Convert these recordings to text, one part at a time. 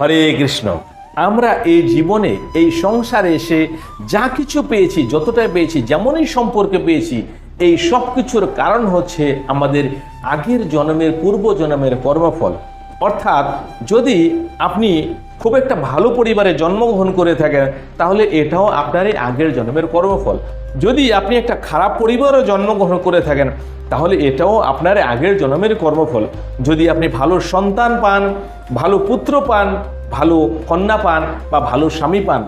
হরে কৃষ্ণ। আমরা এই জীবনে এই সংসারে এসে যা কিছু পেয়েছি, যতটা পেয়েছি, যেমনই সম্পর্কে পেয়েছি, এই সব কিছুর কারণ হচ্ছে আমাদের আগের জন্মের পূর্ব জন্মের কর্মফল। অর্থাৎ যদি আপনি খুব একটা ভালো পরিবারে জন্মগ্রহণ করে থাকেন তাহলে এটাও আপনারই আগের জন্মের কর্মফল। যদি আপনি একটা খারাপ পরিবারে জন্মগ্রহণ করে থাকেন তাহলে এটাও আপনার আগের জন্মের কর্মফল। যদি আপনি ভালো সন্তান পান, ভালো পুত্র পান, ভালো কন্যা পান বা ভালো স্বামী পান,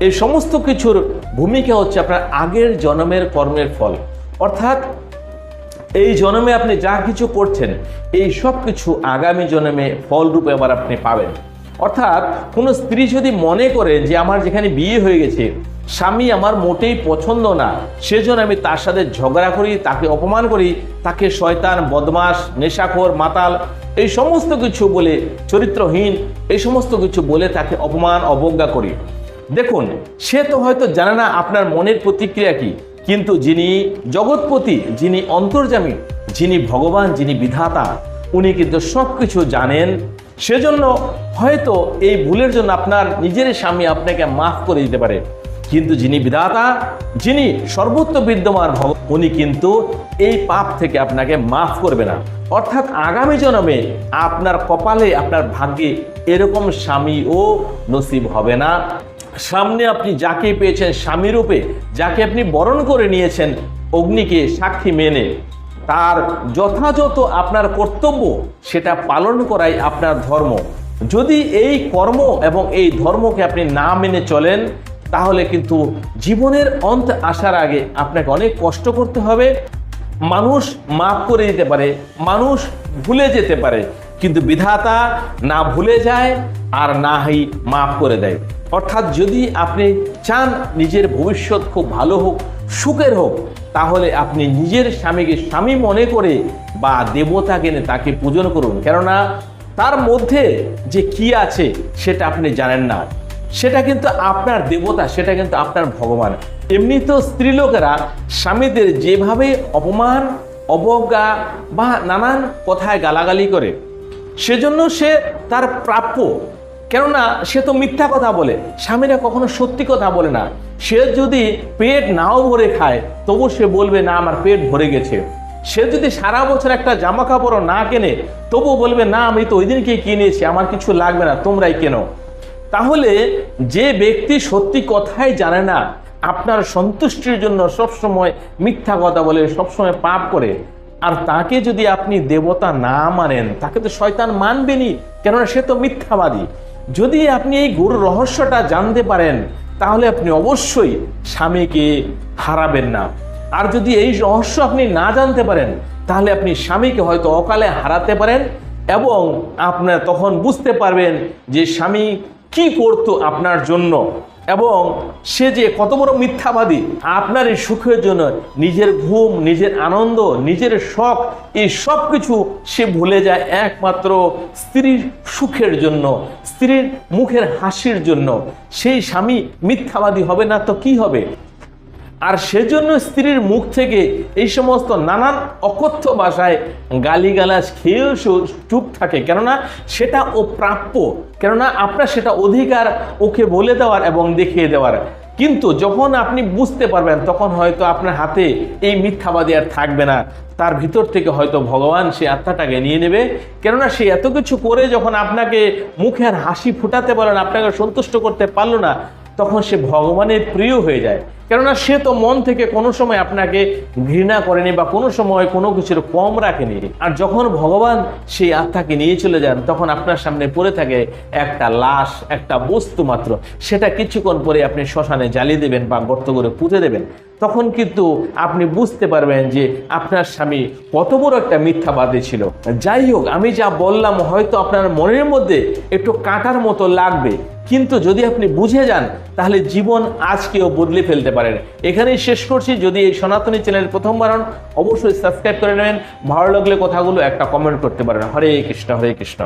এই সমস্ত কিছুর ভূমিকা হচ্ছে আপনার আগের জন্মের কর্মের ফল। অর্থাৎ এই জন্মে আপনি যা কিছু করছেন এই সব কিছু আগামী জন্মে ফলরূপে আবার আপনি পাবেন। অর্থাৎ কোনো স্ত্রী যদি মনে করে যে আমার যেখানে বিয়ে হয়ে গেছে স্বামী আমার মোটেই পছন্দ না, সেজন্য আমি তার সাথে ঝগড়া করি, তাকে অপমান করি, তাকে শয়তান, বদমাশ, নেশাখোর, মাতাল এই সমস্ত কিছু বলে, চরিত্রহীন এই সমস্ত কিছু বলে তাকে অপমান অবজ্ঞা করি, দেখুন সে তো হয়তো জানে না আপনার মনের প্রতিক্রিয়া কি, কিন্তু যিনি জগৎপতি, যিনি অন্তর্যামী, যিনি ভগবান, যিনি বিধাতা, উনি কিন্তু সব কিছু জানেন। সেজন্য হয়তো এই ভুলের জন্য আপনার নিজের স্বামী আপনাকে মাফ করে দিতে পারে, কিন্তু যিনি বিধাতা, যিনি সর্বত্র বিদ্যমান ভগবান, উনি কিন্তু এই পাপ থেকে আপনাকে মাফ করবে না। অর্থাৎ আগামী জন্মে আপনার কপালে, আপনার ভাগ্যে এরকম স্বামীও নসিব হবে না। সামনে আপনি যাকে পেয়েছেন স্বামী রূপে, যাকে আপনি বরণ করে নিয়েছেন অগ্নিকে সাক্ষী মেনে, তার যথাযথ আপনার কর্তব্য সেটা পালন করাই আপনার ধর্ম। যদি এই কর্ম এবং এই ধর্মকে আপনি না মেনে চলেন তাহলে কিন্তু জীবনের অন্ত আসার আগে আপনাকে অনেক কষ্ট করতে হবে। মানুষ মাফ করে দিতে পারে, মানুষ ভুলে যেতে পারে, কিন্তু বিধাতা না ভুলে যায় আর নাহি মাফ করে দেয়। অর্থাৎ যদি আপনি চান নিজের ভবিষ্যৎ খুব ভালো হোক, সুখের হোক, তাহলে আপনি নিজের স্বামীকে স্বামী মনে করে বা দেবতাকে এনে তাকে পূজন করুন। কেননা তার মধ্যে যে কি আছে সেটা আপনি জানেন না, সেটা কিন্তু আপনার দেবতা, সেটা কিন্তু আপনার ভগবান। এমনি তো স্ত্রীলোকেরা স্বামীদের যেভাবে অপমান, অবজ্ঞা বা নানান কথায় গালাগালি করে, সেজন্য সে তার প্রাপ্য। কেননা সে তো মিথ্যা কথা বলে, স্বামীরা কখনো সত্যি কথা বলে না। সে যদি পেট নাও ভরে খায় তবু সে বলবে না আমার পেট ভরে গেছে। সে যদি সারা বছর একটা জামা কাপড় না কেনে তবু বলবে না আমি তো ওই দিনকেই কিনেছি, আমার কিছু লাগবে না, তোমরাই কেনো। তাহলে যে ব্যক্তি সত্যি কথাই জানে না, আপনার সন্তুষ্টির জন্য সবসময় মিথ্যা কথা বলে, সবসময় পাপ করে, আর তাকে যদি আপনি দেবতা না মানেন তাকে তো শয়তান মানবেনি, কেননা সে তো মিথ্যাবাদী। যদি আপনি এই গুরু রহস্যটা জানতে পারেন তাহলে আপনি অবশ্যই স্বামীকে হারাবেন না। আর যদি এই রহস্য আপনি না জানতে পারেন তাহলে আপনি স্বামীকে হয়তো অকালে হারাতে পারেন, এবং আপনার তখন বুঝতে পারবেন যে স্বামী কি করতো আপনার জন্য, এবং সে যে কত বড় মিথ্যাবাদী। আপনার এই সুখের জন্য নিজের ঘুম, নিজের আনন্দ, নিজের শখ এই সব কিছু সে ভুলে যায় একমাত্র স্ত্রীর সুখের জন্য, স্ত্রীর মুখের হাসির জন্য। সেই স্বামী মিথ্যাবাদী হবে না তো কি হবে? আর সেজন্য স্ত্রীর মুখ থেকে এই সমস্ত নানান অকথ্য ভাষায় গালিগালাজ খেয়েও চুপ থাকে, কেননা সেটা ও প্রাপ্য, কেননা আপনার সেটা অধিকার ওকে বলে দেওয়ার এবং দেখিয়ে দেওয়ার। কিন্তু যখন আপনি বুঝতে পারবেন তখন হয়তো আপনার হাতে এই মিথ্যাবাদী আর থাকবে না, তার ভিতর থেকে হয়তো ভগবান সে আত্মাটাকে নিয়ে নেবে। কেননা সে এত কিছু করে যখন আপনাকে মুখের হাসি ফুটাতে পারলেন, আপনাকে সন্তুষ্ট করতে পারলো না, তখন সে ভগবানের প্রিয় হয়ে যায়। কেননা সে তো মন থেকে কোনো সময় আপনাকে ঘৃণা করেনি বা কোনো সময় কোনো কিছুর কম রাখেনি। আর যখন ভগবান সেই আত্মাকে নিয়ে চলে যান তখন আপনার সামনে পড়ে থাকে একটা লাশ, একটা বস্তু মাত্র। সেটা কিছুক্ষণ পরে আপনি শ্মশানে জ্বালিয়ে দেবেন বা গর্ত করে পুঁতে দেবেন। তখন কিন্তু আপনি বুঝতে পারবেন যে আপনার স্বামী কত বড় একটা মিথ্যাবাদী ছিল। যাই হোক, আমি যা বললাম হয়তো আপনার মনের মধ্যে একটু কাঁটার মতো লাগবে, কিন্তু যদি আপনি বুঝে যান তাহলে জীবন আজকেও বদলে ফেলতে পারেন। এখানেই শেষ করছি। যদি এই সনাতনী চ্যানেল প্রথমবার হন অবশ্যই সাবস্ক্রাইব করে নেবেন। ভালো লাগলে কথাগুলো একটা কমেন্ট করতে পারেন। হরে কৃষ্ণ, হরে কৃষ্ণ।